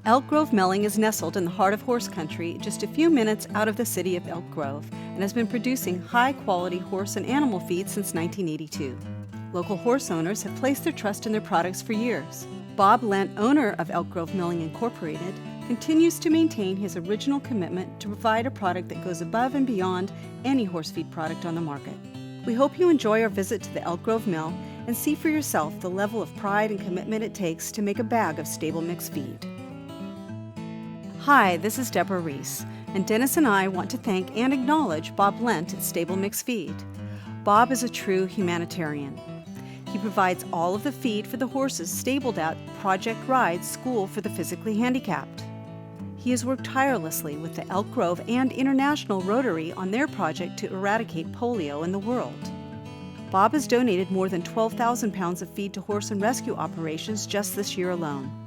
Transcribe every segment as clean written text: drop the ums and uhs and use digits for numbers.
Elk Grove Milling is nestled in the heart of horse country, just a few minutes out of the city of Elk Grove, and has been producing high-quality horse and animal feed since 1982. Local horse owners have placed their trust in their products for years. Bob Lent, owner of Elk Grove Milling Incorporated, continues to maintain his original commitment to provide a product that goes above and beyond any horse feed product on the market. We hope you enjoy our visit to the Elk Grove Mill and see for yourself the level of pride and commitment it takes to make a bag of stable mix feed. Hi, this is Deborah Reis, and Dennis and I want to thank and acknowledge Bob Lent at Stable Mix Feed. Bob is a true humanitarian. He provides all of the feed for the horses stabled at Project Ride's School for the Physically Handicapped. He has worked tirelessly with the Elk Grove and International Rotary on their project to eradicate polio in the world. Bob has donated more than 12,000 pounds of feed to horse and rescue operations just this year alone.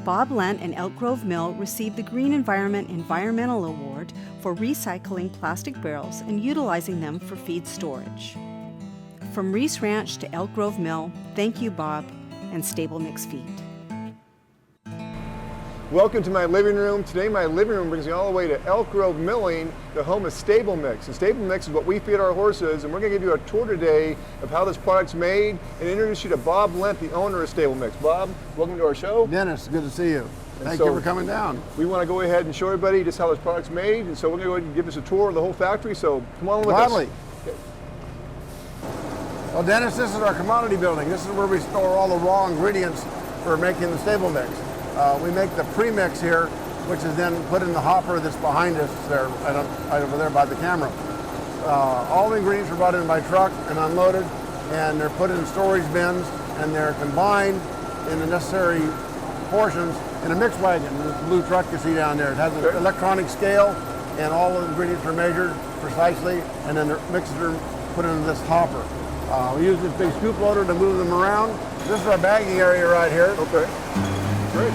Bob Lent and Elk Grove Mill received the Green Environment Environmental Award for recycling plastic barrels and utilizing them for feed storage. From Reis Ranch to Elk Grove Mill, thank you, Bob, and Stable Mix Feed. Welcome to my living room. Today my living room brings me all the way to Elk Grove Milling, the home of Stable Mix. And Stable Mix is what we feed our horses, and we're going to give you a tour today of how this product's made and introduce you to Bob Lent, the owner of Stable Mix. Bob, welcome to our show. Dennis, good to see you. Thank you for coming down. We want to go ahead and show everybody just how this product's made, and so we're going to go ahead and give us a tour of the whole factory, so come on with us. Gladly. Okay. Well, Dennis, this is our commodity building. This is where we store all the raw ingredients for making the Stable Mix. We make the premix here, which is then put in the hopper that's behind us there, right over there by the camera. All the ingredients are brought in by truck and unloaded, and they're put in storage bins, and they're combined in the necessary portions in a mix wagon. This blue truck you see down there, it has an electronic scale, and all the ingredients are measured precisely, and then the mixes are put into this hopper. We use this big scoop loader to move them around. This is our bagging area right here. Okay. Great.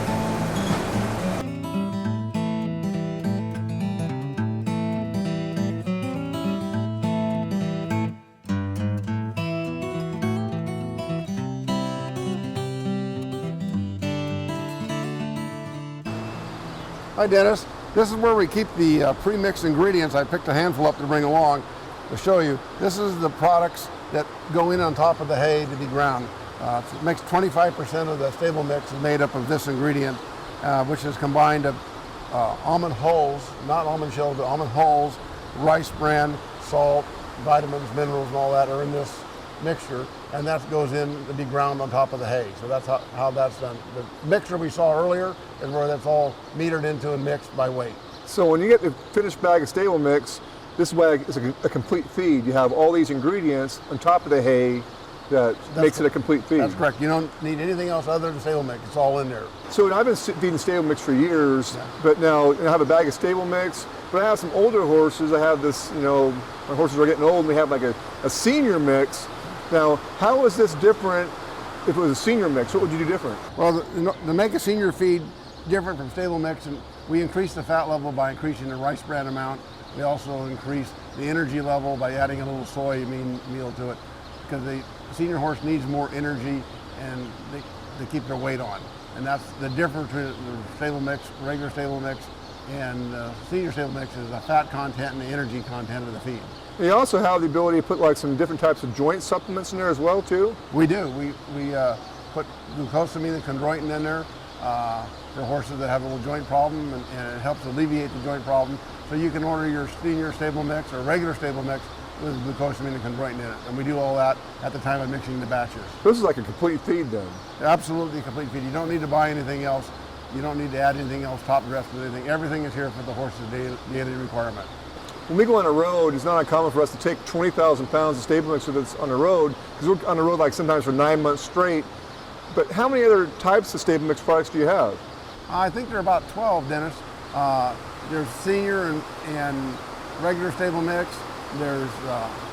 Hi, Dennis. This is where we keep the pre-mixed ingredients. I picked a handful up to bring along to show you. This is the products that go in on top of the hay to be ground. It makes 25% of the stable mix is made up of this ingredient, which is combined of almond hulls, not almond shells, but almond hulls, rice bran, salt, vitamins, minerals, and all that are in this mixture, and that goes in to be ground on top of the hay. So that's how that's done. The mixture we saw earlier is where that's all metered into and mixed by weight. So when you get the finished bag of stable mix, this bag is a complete feed. You have all these ingredients on top of the hay that makes it a complete feed. That's correct. You don't need anything else other than stable mix. It's all in there. So I've been feeding stable mix for years, but now I have a bag of stable mix, but I have some older horses. I have this, my horses are getting old and they have like a senior mix. Now, how is this different if it was a senior mix? What would you do different? Well, to make a senior feed different from stable mix, and we increase the fat level by increasing the rice bran amount. We also increase the energy level by adding a little soy meal to it, because the senior horse needs more energy and they keep their weight on. And that's the difference between the stable mix, regular stable mix, and senior stable mix is the fat content and the energy content of the feed. And you also have the ability to put like some different types of joint supplements in there as well too? We do. We put glucosamine and chondroitin in there for horses that have a little joint problem, and it helps alleviate the joint problem. So you can order your senior stable mix or regular stable mix with glucosamine and chondroitin in it. And we do all that at the time of mixing the batches. This is like a complete feed then? Absolutely complete feed. You don't need to buy anything else. You don't need to add anything else, top dress with anything. Everything is here for the horse's daily requirement. When we go on the road, it's not uncommon for us to take 20,000 pounds of stable mix with us on the road, because we're on the road like sometimes for 9 months straight. But how many other types of stable mix products do you have? I think there are about 12, Dennis. There's senior and regular stable mix. There's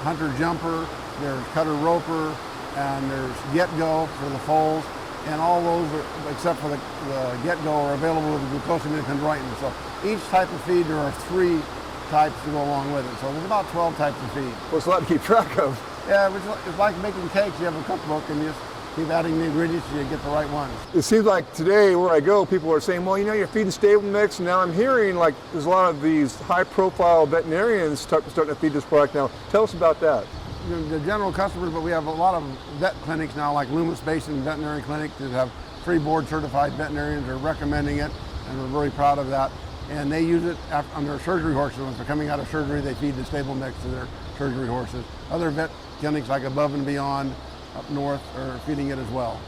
hunter jumper, there's cutter roper, and there's get-go for the foals. And all those, except for the get-go, are available with the glucosamine and chondroitin. So each type of feed, there are 3 types to go along with it. So there's about 12 types of feed. Well, it's a lot to keep track of. Yeah, it's like making cakes. You have a cookbook and you just Keep adding the ingredients so you get the right ones. It seems like today where I go, people are saying, well, you're feeding stable mix. Now I'm hearing like there's a lot of these high-profile veterinarians starting to feed this product now. Tell us about that. The general customers, but we have a lot of vet clinics now, like Loomis Basin Veterinary Clinic, that have free board certified veterinarians are recommending it, and we're very proud of that. And they use it on their surgery horses. When they're coming out of surgery, they feed the stable mix to their surgery horses. Other vet clinics like Above and Beyond up north are feeding it as well.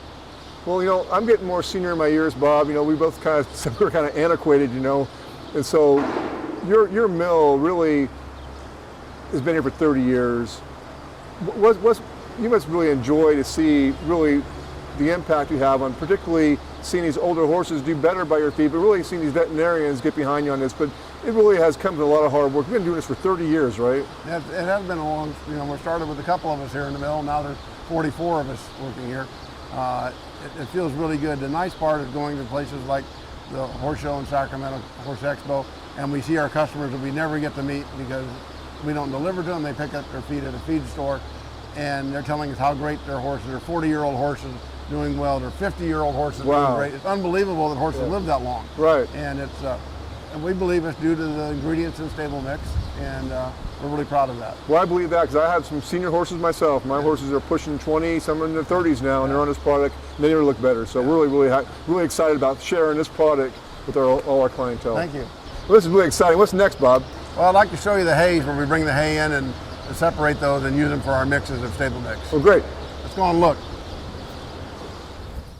Well, I'm getting more senior in my years, Bob. We both we're kind of antiquated, and so your mill really has been here for 30 years. You must really enjoy to see really the impact you have on particularly seeing these older horses do better by your feed, but really seeing these veterinarians get behind you on this. But it really has come to a lot of hard work. You've been doing this for 30 years, right? It has been a long, we started with a couple of us here in the mill. Now there's 44 of us working here. It feels really good. The nice part is going to places like the Horse Show in Sacramento, Horse Expo, and we see our customers that we never get to meet because we don't deliver to them. They pick up their feed at a feed store, and they're telling us how great their horses are. 40-year-old horses doing well. They're 50-year-old horses doing great. It's unbelievable that horses live that long. Right. And and we believe it's due to the ingredients in stable mix, and we're really proud of that. Well, I believe that because I have some senior horses myself. My horses are pushing 20, some are in their 30s now, and they're on this product, and they never look better. So we're really excited about sharing this product with all our clientele. Thank you. Well, this is really exciting. What's next, Bob? Well, I'd like to show you the hays where we bring the hay in and separate those and use them for our mixes of stable mix. Oh, great. Let's go and look.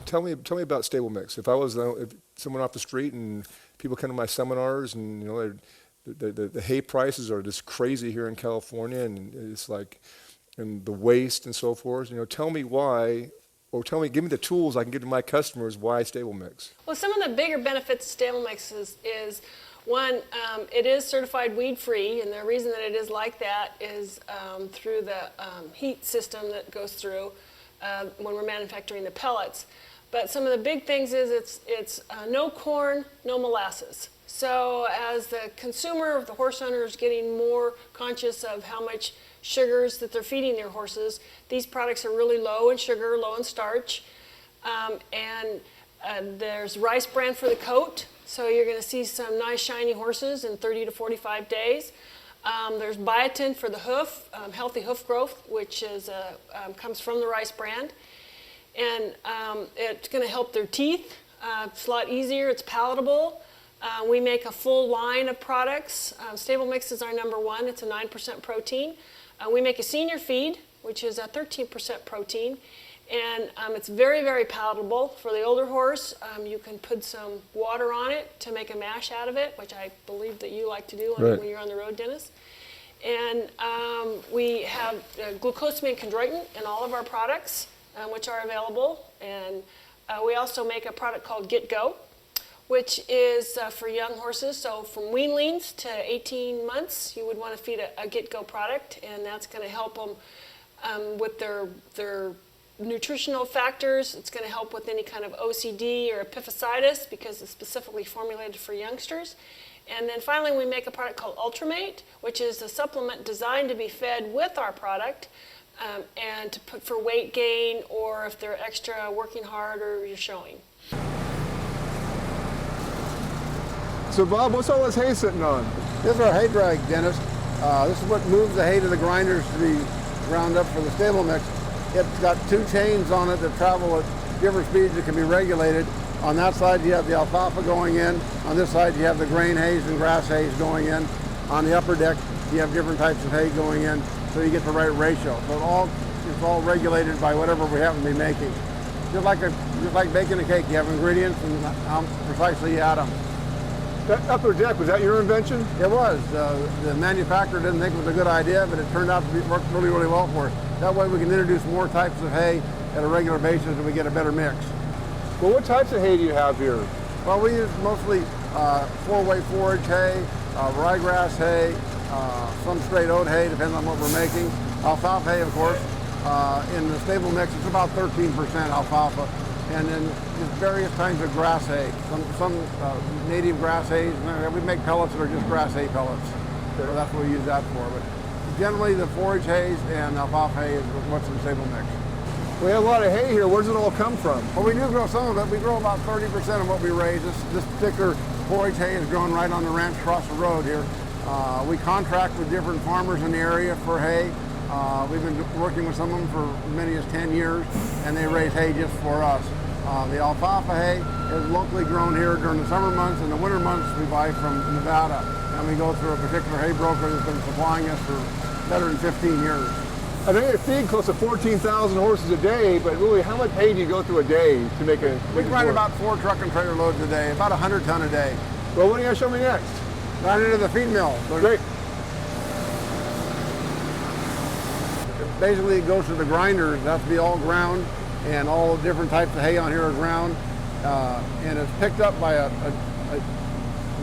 Tell me about stable mix. If someone off the street and people come to my seminars and the hay prices are just crazy here in California, and it's like, and the waste and so forth. Tell me why, or give me the tools I can give to my customers why stable mix. Well, some of the bigger benefits of stable mix is one, it is certified weed-free, and the reason that it is like that is through the heat system that goes through when we're manufacturing the pellets. But some of the big things is it's no corn, no molasses. So as the consumer, the horse owner is getting more conscious of how much sugars that they're feeding their horses, these products are really low in sugar, low in starch. There's Reis brand for the coat, so you're going to see some nice shiny horses in 30 to 45 days. There's biotin for the hoof, healthy hoof growth, which is comes from the Reis brand. And it's going to help their teeth. It's a lot easier, it's palatable. We make a full line of products. Stable Mix is our #1, it's a 9% protein. We make a senior feed, which is a 13% protein. And it's very, very palatable. For the older horse, you can put some water on it to make a mash out of it, which I believe that you like to do when you're on the road, Dennis. And we have glucosamine chondroitin in all of our products, which are available. And we also make a product called Get Go, which is for young horses. So from weanlings to 18 months, you would want to feed a Get Go product, and that's going to help them with their nutritional factors. It's going to help with any kind of OCD or epiphysitis because it's specifically formulated for youngsters. And then finally, we make a product called Ultramate, which is a supplement designed to be fed with our product and to put for weight gain or if they're extra working hard or you're showing. So Bob, what's all this hay sitting on? This is our hay drag, Dennis. This is what moves the hay to the grinders to be ground up for the stable mix. It's got 2 chains on it that travel at different speeds that can be regulated. On that side you have the alfalfa going in. On this side you have the grain hays and grass hays going in. On the upper deck you have different types of hay going in, so you get the right ratio. So it's all regulated by whatever we happen to be making. Just like baking a cake, you have ingredients and how precisely you add them. That upper deck, was that your invention? It was. The manufacturer didn't think it was a good idea, but it turned out to work really, really well for us. That way we can introduce more types of hay at a regular basis and we get a better mix. Well, what types of hay do you have here? Well, we use mostly 4-way forage hay, ryegrass hay, some straight oat hay, depends on what we're making. Alfalfa hay, of course. In the stable mix, it's about 13% alfalfa. And then just various kinds of grass hay. Some native grass hay. We make pellets that are just grass hay pellets. So that's what we use that for. But generally the forage hays and alfalfa hay is what's in the stable mix. We have a lot of hay here. Where does it all come from? Well, we do grow some of it. We grow about 30% of what we raise. This particular forage hay is grown right on the ranch across the road here. We contract with different farmers in the area for hay. We've been working with some of them for as many as 10 years, and they raise hay just for us. The alfalfa hay is locally grown here during the summer months, and the winter months we buy from Nevada. And we go through a particular hay broker that's been supplying us for better than 15 years. I know you feed close to 14,000 horses a day, but really, how much hay do you go through a day to make a? We run about 4 truck and trailer loads a day, about 100 ton a day. Well, what are you going to show me next? Right into the feed mill. Great. Basically, it goes to the grinders. That's to be all ground, and all the different types of hay on here are ground, and it's picked up by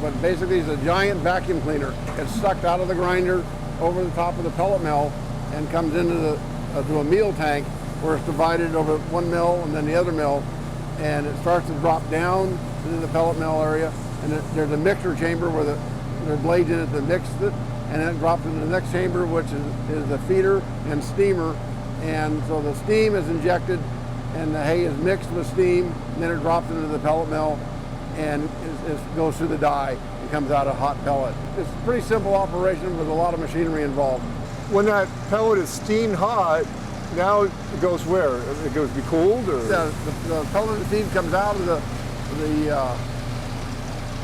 what basically is a giant vacuum cleaner. It's sucked out of the grinder over the top of the pellet mill and comes into to a meal tank where it's divided over one mill and then the other mill, and it starts to drop down into the pellet mill area, and there's a mixer chamber where there are blades in it that mix it, and then it drops into the next chamber, which is the feeder and steamer, and so the steam is injected and the hay is mixed with steam, and then it drops into the pellet mill and it goes through the die and comes out a hot pellet. It's a pretty simple operation with a lot of machinery involved. When that pellet is steamed hot, now it goes where? It goes to be cooled, or? The pellet feed comes out of the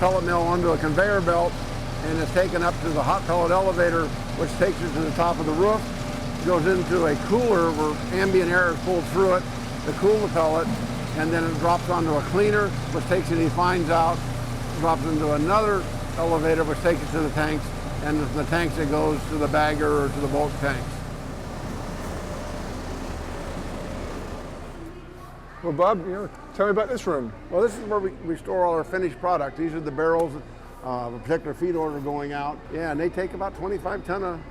pellet mill onto a conveyor belt, and is taken up to the hot pellet elevator, which takes it to the top of the roof. It goes into a cooler where ambient air is pulled through it to cool the pellet, and then it drops onto a cleaner, which takes any fines out, drops into another elevator, which takes it to the tanks, and the tanks it goes to the bagger or to the bulk tanks. Well, Bob, tell me about this room. Well, this is where we store all our finished products. These are the barrels of a particular feed order going out. Yeah, and they take about 25 ton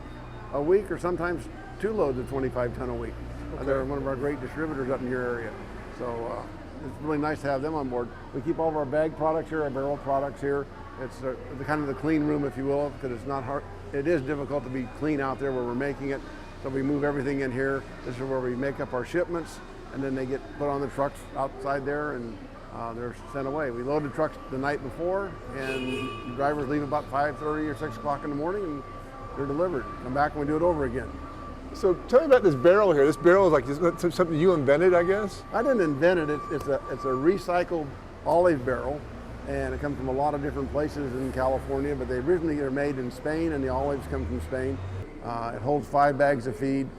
a week, or sometimes 2 loads of 25 ton a week. Okay. They're one of our great distributors up in your area. So it's really nice to have them on board. We keep all of our bag products here, our barrel products here. It's the kind of the clean room, if you will, because it's not hard. It is difficult to be clean out there where we're making it. So we move everything in here. This is where we make up our shipments, and then they get put on the trucks outside there, and they're sent away. We load the trucks the night before, and the drivers leave about 5:30 or 6 o'clock in the morning, and they're delivered. Come back and we do it over again. So tell me about this barrel here. This barrel is like something you invented, I guess? I didn't invent it. It's a recycled olive barrel, and it comes from a lot of different places in California, but they originally are made in Spain, and the olives come from Spain. It holds 5 bags of feed.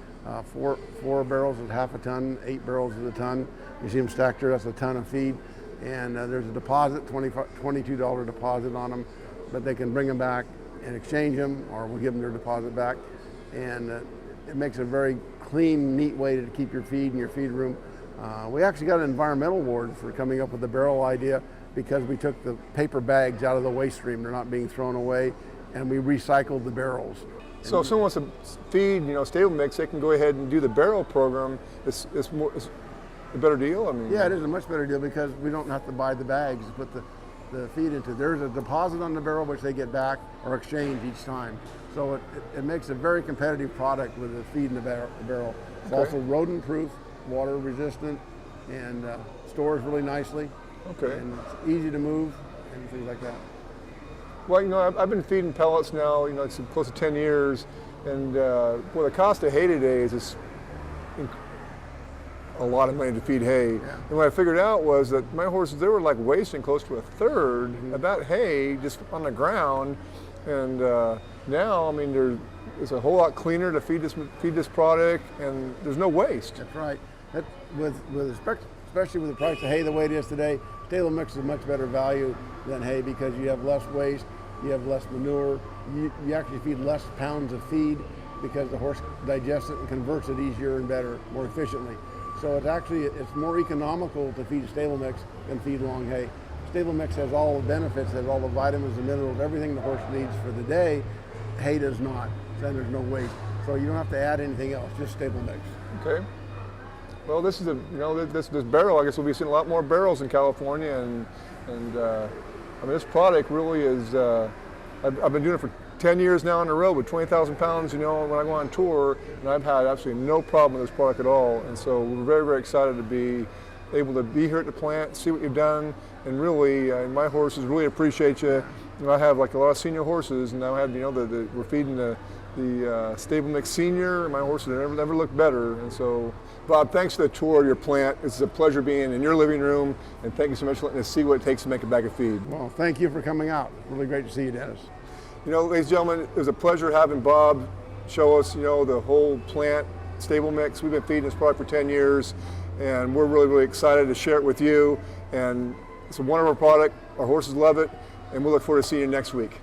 4 barrels is half a ton, 8 barrels is a ton. You see them stacked here, that's a ton of feed. And there's a deposit, $22 deposit on them, but they can bring them back and exchange them, or we'll give them their deposit back. And it makes a very clean, neat way to keep your feed in your feed room. We actually got an environmental award for coming up with the barrel idea, because we took the paper bags out of the waste stream. They're not being thrown away, and we recycled the barrels. So if someone wants to feed, stable mix, they can go ahead and do the barrel program. It's a better deal? I mean, yeah, it is a much better deal because we don't have to buy the bags to put the feed into. There's a deposit on the barrel which they get back or exchange each time. So it makes a very competitive product with the feed in the barrel. It's also rodent proof, water resistant, and stores really nicely. Okay. And it's easy to move and things like that. Well, I've been feeding pellets now, it's close to 10 years, and the cost of hay today is a lot of money to feed hay. Yeah. And what I figured out was that my horses, they were like wasting close to a third of that hay just on the ground, and now, it's a whole lot cleaner to feed this product, and there's no waste. That's right. Especially with the price of hay the way it is today, stable mix is a much better value than hay because you have less waste, you have less manure, you actually feed less pounds of feed because the horse digests it and converts it easier and better, more efficiently. So it's more economical to feed stable mix than feed long hay. Stable mix has all the benefits, has all the vitamins and minerals, everything the horse needs for the day. Hay does not, then there's no waste. So you don't have to add anything else, just stable mix. Okay. Well, this is this barrel. I guess we'll be seeing a lot more barrels in California, and this product really is. I've been doing it for 10 years now on the road with 20,000 pounds, you know, when I go on tour, and I've had absolutely no problem with this product at all. And so we're very, very excited to be able to be here at the plant, see what you've done, and really, my horses really appreciate you. And I have like a lot of senior horses, and now I have, you know, we're feeding the stable mix senior. My horses have never looked better. And so, Bob, thanks for the tour of your plant. It's a pleasure being in your living room, and thank you so much for letting us see what it takes to make a bag of feed. Well, thank you for coming out. Really great to see you, Dennis. You know, ladies and gentlemen, it was a pleasure having Bob show us, you know, the whole plant stable mix. We've been feeding this product for 10 years, and we're really, really excited to share it with you. And it's a wonderful product. Our horses love it, and we look forward to seeing you next week.